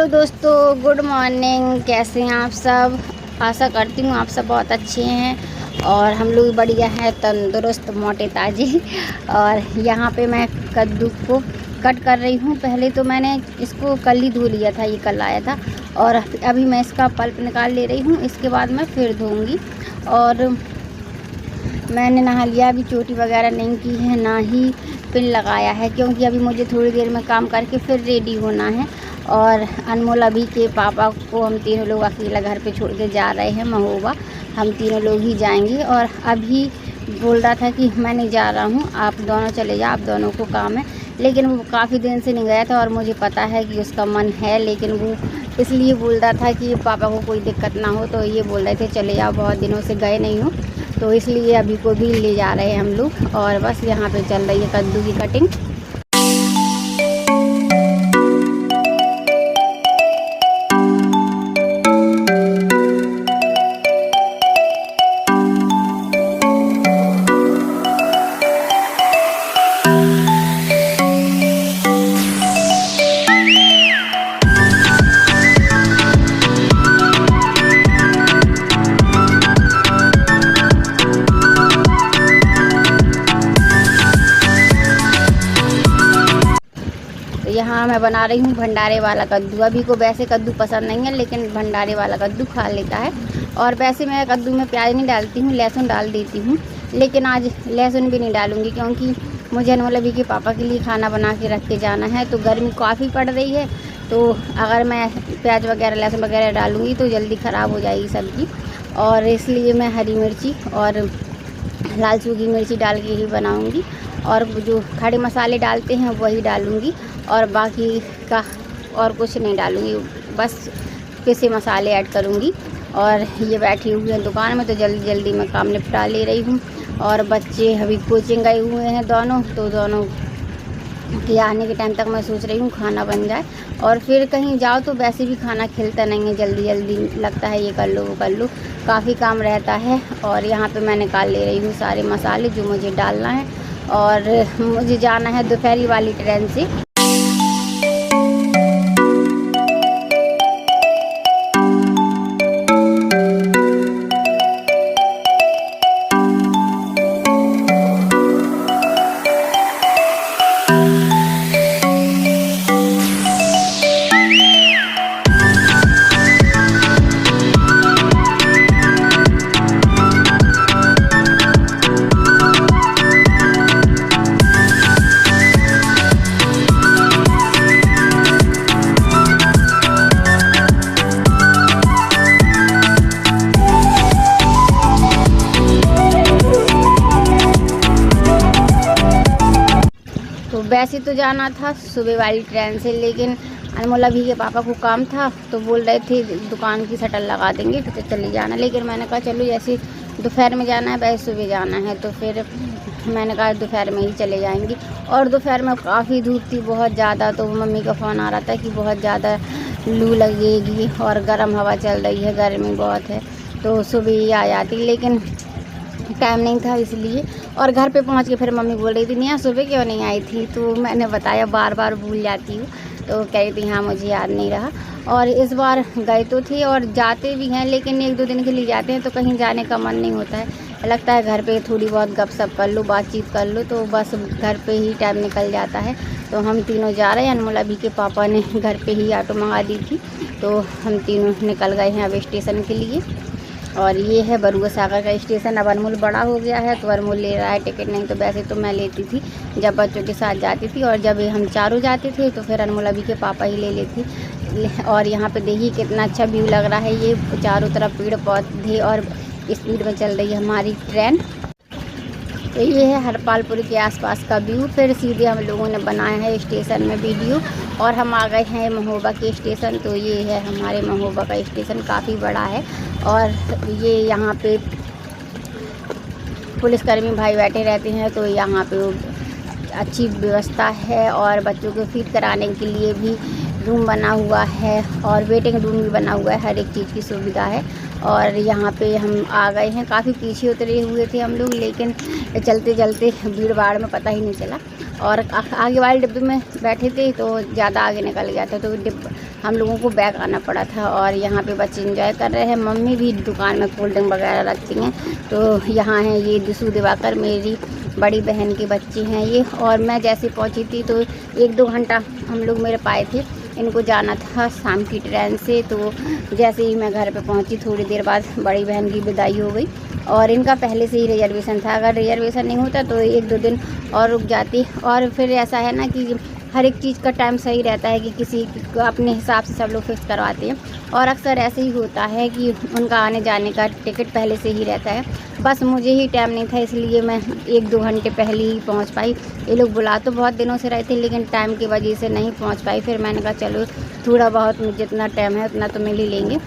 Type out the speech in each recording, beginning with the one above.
Hello दोस्तों, good morning. कैसे हैं आप सब? आशा करती हूँ आप सब बहुत अच्छे हैं और हम लोग बढ़िया हैं, तंदुरुस्त मोटे ताजे। और यहाँ पे मैं कद्दू को कट कर रही हूँ। पहले तो मैंने इसको कल ही धो लिया था, ये कल आया था। और अभी मैं इसका पल्प निकाल ले रही हूँ, इसके बाद मैं फिर धोऊँगी। और मैंने नहा लिया, अभी चोटी वगैरह नहीं की है, ना ही पिन लगाया है, क्योंकि अभी मुझे थोड़ी देर में काम करके फिर रेडी होना है। और अनमोल अभी के पापा को हम तीनों लोग अकेला घर पे छोड़ के जा रहे हैं महोबा। हम तीनों लोग ही जाएंगे। और अभी बोल रहा था कि मैं नहीं जा रहा हूँ, आप दोनों चले जाओ, आप दोनों को काम है। लेकिन वो काफ़ी दिन से नहीं गया था और मुझे पता है कि उसका मन है, लेकिन वो इसलिए बोल रहा था कि पापा को कोई दिक्कत ना हो, तो ये बोल रहे थे चले जाओ, बहुत दिनों से गए नहीं हूँ। तो इसलिए अभी को भी ले जा रहे हैं हम लोग। और बस यहाँ पे चल रही है कद्दू की कटिंग। यहाँ मैं बना रही हूँ भंडारे वाला कद्दू। अभी को वैसे कद्दू पसंद नहीं है, लेकिन भंडारे वाला कद्दू खा लेता है। और वैसे मैं कद्दू में प्याज नहीं डालती हूँ, लहसुन डाल देती हूँ। लेकिन आज लहसुन भी नहीं डालूँगी, क्योंकि मुझे अनमोल अभी के पापा के लिए खाना बना के रख के जाना है। तो गर्मी काफ़ी पड़ रही है, तो अगर मैं प्याज वगैरह लहसुन वगैरह डालूँगी तो जल्दी ख़राब हो जाएगी सब्ज़ी। और इसलिए मैं हरी मिर्ची और लाल सूखी मिर्ची डाल के ही बनाऊँगी। और जो खड़े मसाले डालते हैं वही डालूँगी, और बाकी का और कुछ नहीं डालूँगी, बस पिसे मसाले ऐड करूँगी। और ये बैठी हुई है दुकान में, तो जल्दी जल्दी मैं काम निपटा ले रही हूँ। और बच्चे अभी कोचिंग गए हुए हैं दोनों, तो दोनों के आने के टाइम तक मैं सोच रही हूँ खाना बन जाए। और फिर कहीं जाओ तो वैसे भी खाना खिलता नहीं है, जल्दी जल्दी लगता है ये कर लो वो कर लो, काफ़ी काम रहता है। और यहाँ पे मैं निकाल ले रही हूँ सारे मसाले जो मुझे डालना है। और मुझे जाना है दोपहरी वाली ट्रेन से। तो वैसे तो जाना था सुबह वाली ट्रेन से, लेकिन अनमोल अभी के पापा को काम था, तो बोल रहे थे दुकान की शटर लगा देंगे तो चले जाना। लेकिन मैंने कहा चलो, जैसे दोपहर में जाना है वैसे सुबह जाना है, तो फिर मैंने कहा दोपहर में ही चले जाएंगे। और दोपहर में काफ़ी धूप थी बहुत ज़्यादा, तो मम्मी का फ़ोन आ रहा था कि बहुत ज़्यादा लू लगेगी और गर्म हवा चल रही है, गर्मी बहुत है, तो सुबह ही आ जाती। लेकिन टाइम नहीं था इसलिए। और घर पे पहुंच के फिर मम्मी बोल रही थी नहीं सुबह क्यों नहीं आई थी, तो मैंने बताया बार बार भूल जाती हूँ, तो कह रही थी हाँ मुझे याद नहीं रहा। और इस बार गए तो थे और जाते भी हैं, लेकिन एक दो दिन के लिए जाते हैं तो कहीं जाने का मन नहीं होता है, लगता है घर पे थोड़ी बहुत गपशप कर लो, बातचीत कर लो, तो बस घर पे ही टाइम निकल जाता है। तो हम तीनों जा रहे हैं। अनमोल अभी के पापा ने घर पे ही ऑटो मंगा दी थी, तो हम तीनों निकल गए हैं अब स्टेशन के लिए। और ये है बरुआ सागर का स्टेशन। अब अनमोल बड़ा हो गया है तो अनमोल ले रहा है टिकट, नहीं तो वैसे तो मैं लेती थी जब बच्चों के साथ जाती थी। और जब हम चारों जाते थे तो फिर अनमोल अभी के पापा ही ले लेती। और यहाँ पे देखिए कितना अच्छा व्यू लग रहा है, ये चारों तरफ पेड़ पौधे और स्पीड में चल रही है हमारी ट्रेन। तो ये है हरपालपुर के आसपास का व्यू। फिर सीधे हम लोगों ने बनाया है स्टेशन में वीडियो, और हम आ गए हैं महोबा के स्टेशन। तो ये है हमारे महोबा का स्टेशन, काफ़ी बड़ा है। और ये यहाँ पे पुलिसकर्मी भाई बैठे रहते हैं, तो यहाँ पे अच्छी व्यवस्था है। और बच्चों को फीड कराने के लिए भी रूम बना हुआ है, और वेटिंग रूम भी बना हुआ है, हर एक चीज़ की सुविधा है। और यहाँ पे हम आ गए हैं, काफ़ी पीछे उतरे हुए थे हम लोग, लेकिन चलते चलते भीड़ भाड़ में पता ही नहीं चला। और आगे वाले डिब्बे में बैठे थे तो ज़्यादा आगे निकल गया था, तो हम लोगों को बैक आना पड़ा था। और यहाँ पे बच्चे एंजॉय कर रहे हैं। मम्मी भी दुकान में कोल्ड ड्रिंक वगैरह रखती हैं। तो यहाँ है ये दिशु दिवाकर, मेरी बड़ी बहन के बच्चे हैं ये। और मैं जैसे पहुँची थी तो 1-2 घंटा हम लोग मेरे पाए थे। इनको जाना था शाम की ट्रेन से। तो जैसे ही मैं घर पे पहुँची थोड़ी देर बाद बड़ी बहन की विदाई हो गई। और इनका पहले से ही रिजर्वेशन था, अगर रिजर्वेशन नहीं होता तो 1-2 दिन और रुक जाती। और फिर ऐसा है ना कि हर एक चीज़ का टाइम सही रहता है कि किसी को अपने हिसाब से सब लोग फिक्स करवाते हैं। और अक्सर ऐसे ही होता है कि उनका आने जाने का टिकट पहले से ही रहता है। बस मुझे ही टाइम नहीं था, इसलिए मैं 1-2 घंटे पहले ही पहुंच पाई। ये लोग बुला तो बहुत दिनों से रहे थे, लेकिन टाइम की वजह से नहीं पहुंच पाई। फिर मैंने कहा चलो थोड़ा बहुत जितना टाइम है उतना तो मिल ही लेंगे।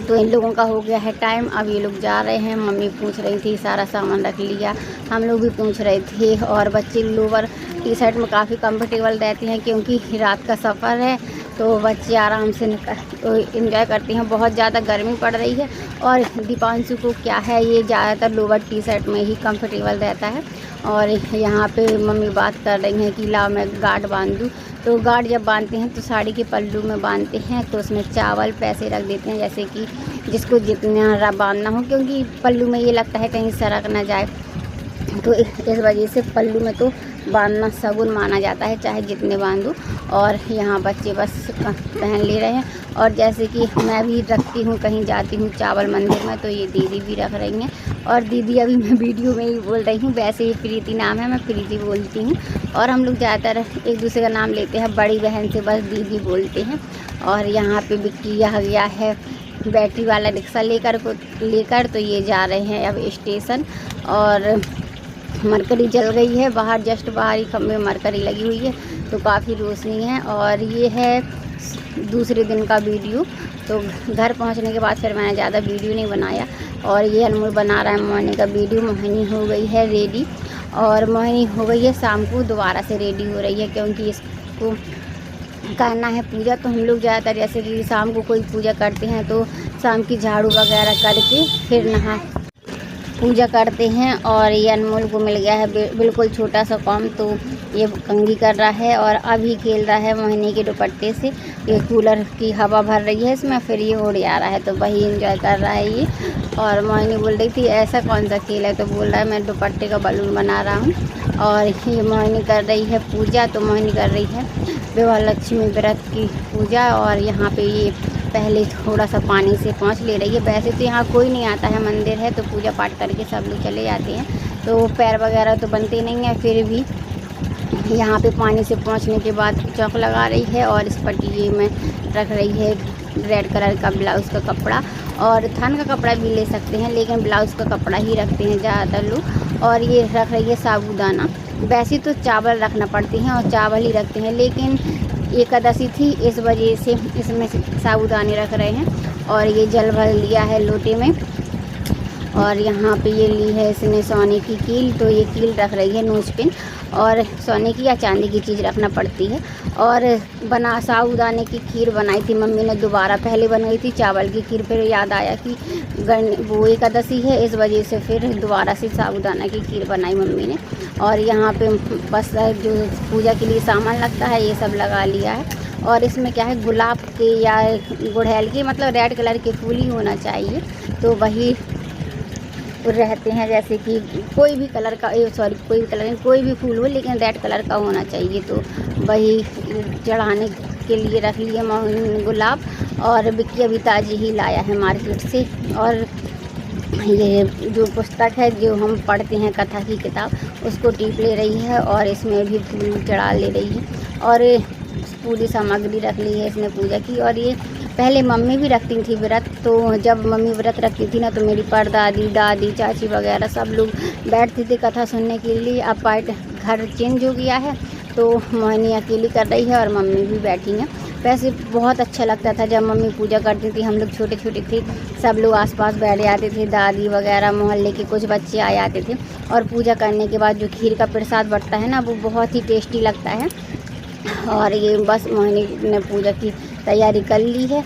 तो इन लोगों का हो गया है टाइम, अब ये लोग जा रहे हैं। मम्मी पूछ रही थी सारा सामान रख लिया, हम लोग भी पूछ रहे थे। और बच्चे लोअर टी शर्ट में काफ़ी कंफर्टेबल रहते हैं, क्योंकि रात का सफ़र है तो बच्चे आराम से इंजॉय करते हैं। बहुत ज़्यादा गर्मी पड़ रही है और दीपांशु को क्या है, ये ज़्यादातर लोअर टी शर्ट में ही कंफर्टेबल रहता है। और यहाँ पे मम्मी बात कर रही हैं कि लाओ मैं गार्ड बांध दूँ। तो गार्ड जब बांधते हैं तो साड़ी के पल्लू में बांधते हैं, तो उसमें चावल पैसे रख देते हैं, जैसे कि जिसको जितना बांधना हो, क्योंकि पल्लू में ये लगता है कहीं सरक ना जाए। तो इस वजह से पल्लू में तो बांधना शगुन माना जाता है, चाहे जितने बांधो। और यहाँ बच्चे बस पहन ले रहे हैं। और जैसे कि मैं भी रखती हूँ, कहीं जाती हूँ चावल मंदिर में, तो ये दीदी भी रख रही हैं। और दीदी अभी मैं वीडियो में ही बोल रही हूँ, वैसे ही प्रीति नाम है, मैं प्रीति बोलती हूँ। और हम लोग ज़्यादातर एक दूसरे का नाम लेते हैं, बड़ी बहन से बस दीदी बोलते हैं। और यहाँ पे बिक्की आ गया है बैटरी वाला रिक्शा लेकर तो ये जा रहे हैं अब स्टेशन। और मरकरी जल गई है बाहर, जस्ट बाहर ही खम्भे में मरकरी लगी हुई है, तो काफ़ी रोशनी है। और ये है दूसरे दिन का वीडियो। तो घर पहुंचने के बाद फिर मैंने ज़्यादा वीडियो नहीं बनाया। और ये अनमोल बना रहा है मोहिनी का वीडियो। मोहिनी हो गई है रेडी, और मोहिनी हो गई है शाम को दोबारा से रेडी हो रही है, क्योंकि इसको करना है पूजा। तो हम लोग ज़्यादातर जैसे कि शाम को कोई पूजा करते हैं तो शाम की झाड़ू वगैरह करके फिर नहा पूजा करते हैं। और ये अनमोल को मिल गया है बिल्कुल छोटा सा काम, तो ये कंघी कर रहा है और अभी खेल रहा है मोहिनी के दुपट्टे से। ये कूलर की हवा भर रही है इसमें, फिर ये उड़ जा रहा है, तो वही एंजॉय कर रहा है ये। और मोहिनी बोल रही थी ऐसा कौन सा खेल है, तो बोल रहा है मैं दुपट्टे का बलून बना रहा हूँ। और ये मोहिनी कर रही है पूजा, तो मोहिनी कर रही है विवाह लक्ष्मी व्रत की पूजा। और यहाँ पे ये पहले थोड़ा सा पानी से पोंछ ले रही है। वैसे तो यहाँ कोई नहीं आता है, मंदिर है तो पूजा पाठ करके सब लोग चले जाते हैं, तो पैर वगैरह तो बनते नहीं हैं। फिर भी यहाँ पे पानी से पोंछने के बाद चौक लगा रही है। और इस पटिये में रख रही है रेड कलर का ब्लाउज़ का कपड़ा, और थान का कपड़ा भी ले सकते हैं, लेकिन ब्लाउज़ का कपड़ा ही रखते हैं ज़्यादातर लोग। और ये रख रही है साबूदाना। वैसे तो चावल रखना पड़ते हैं और चावल ही रखते हैं, लेकिन एकादशी थी इस वजह से इसमें साबूदाने रख रहे हैं। और ये जल भर लिया है लोटे में। और यहाँ पे ये ली है इसने सोने की कील, तो ये कील रख रही है नोज पिन। और सोने की या चांदी की चीज़ रखना पड़ती है। और साबूदाने की खीर बनाई थी मम्मी ने दोबारा, पहले बनाई थी चावल की खीर, फिर याद आया कि वो एकादशी है इस वजह से फिर दोबारा से साबूदाना की खीर बनाई मम्मी ने। और यहाँ पे बस जो पूजा के लिए सामान लगता है ये सब लगा लिया है। और इसमें क्या है, गुलाब के या गुड़हल के, मतलब रेड कलर के फूल ही होना चाहिए, तो वही रहते हैं। जैसे कि कोई भी कलर का कोई भी फूल हो, लेकिन रेड कलर का होना चाहिए, तो वही चढ़ाने के लिए रख लिए गुलाब। और बिक्की अभी ताज़ी ही लाया है मार्केट से। और ये जो पुस्तक है जो हम पढ़ते हैं कथा की किताब, उसको टीप ले रही है और इसमें भी फूल चढ़ा ले रही है। और पूरी सामग्री रख ली है इसने पूजा की। और ये पहले मम्मी भी रखती थी व्रत, तो जब मम्मी व्रत रखती थी ना, तो मेरी परदादी, दादी, चाची वगैरह सब लोग बैठते थे कथा सुनने के लिए। अब पार्ट घर चेंज हो गया है, तो मोहिनी अकेली कर रही है और मम्मी भी बैठी हैं। वैसे बहुत अच्छा लगता था जब मम्मी पूजा करती थी। हम लोग छोटे छोटे थे, सब लोग आसपास बैठ जाते थे, दादी वगैरह, मोहल्ले के कुछ बच्चे आ जाते थे। और पूजा करने के बाद जो खीर का प्रसाद बंटता है ना, वो बहुत ही टेस्टी लगता है। और ये बस मोहिनी ने पूजा की तैयारी कर ली है।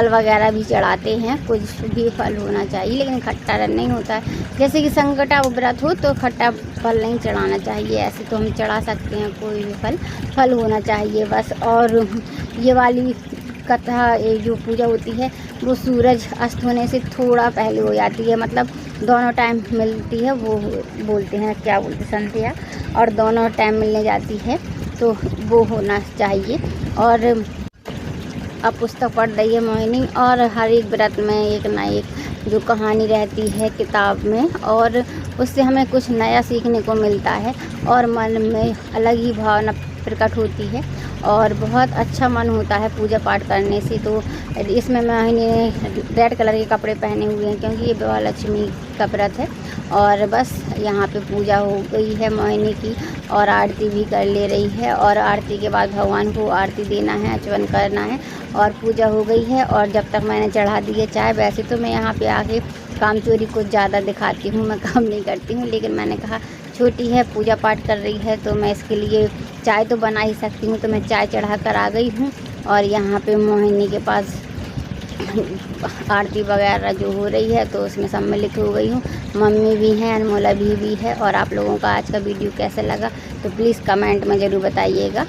फल वगैरह भी चढ़ाते हैं, कुछ भी फल होना चाहिए, लेकिन खट्टा नहीं होता है। जैसे कि संकटा व्रत हो तो खट्टा फल नहीं चढ़ाना चाहिए, ऐसे तो हम चढ़ा सकते हैं कोई भी फल होना चाहिए बस। और ये वाली कथा, ये जो पूजा होती है वो सूरज अस्त होने से थोड़ा पहले हो जाती है, मतलब दोनों टाइम मिलती है, वो बोलते हैं क्या बोलते हैं संध्या, और दोनों टाइम मिलने जाती है तो वो होना चाहिए। और अब पुस्तक पढ़ रही है मोहिनी, और हर एक व्रत में एक ना एक जो कहानी रहती है किताब में, और उससे हमें कुछ नया सीखने को मिलता है और मन में अलग ही भावना प्रकट होती है और बहुत अच्छा मन होता है पूजा पाठ करने से। तो इसमें मैंने रेड कलर के कपड़े पहने हुए हैं क्योंकि ये महालक्ष्मी का व्रत है। और बस यहाँ पे पूजा हो गई है मोहिनी की, और आरती भी कर ले रही है, और आरती के बाद भगवान को आरती देना है, आचमन करना है, और पूजा हो गई है। और जब तक मैंने चढ़ा दी है चाय, वैसे तो मैं यहाँ पे आके काम चोरी कुछ ज़्यादा दिखाती हूँ, मैं काम नहीं करती हूँ, लेकिन मैंने कहा छोटी है पूजा पाठ कर रही है तो मैं इसके लिए चाय तो बना ही सकती हूँ, तो मैं चाय चढ़ा कर आ गई हूँ। और यहाँ पे मोहिनी के पास आरती वगैरह जो हो रही है तो उसमें सम्मिलित हो गई हूँ। मम्मी भी हैं, अनमोला भी है। और आप लोगों का आज का वीडियो कैसा लगा तो प्लीज़ कमेंट में ज़रूर बताइएगा।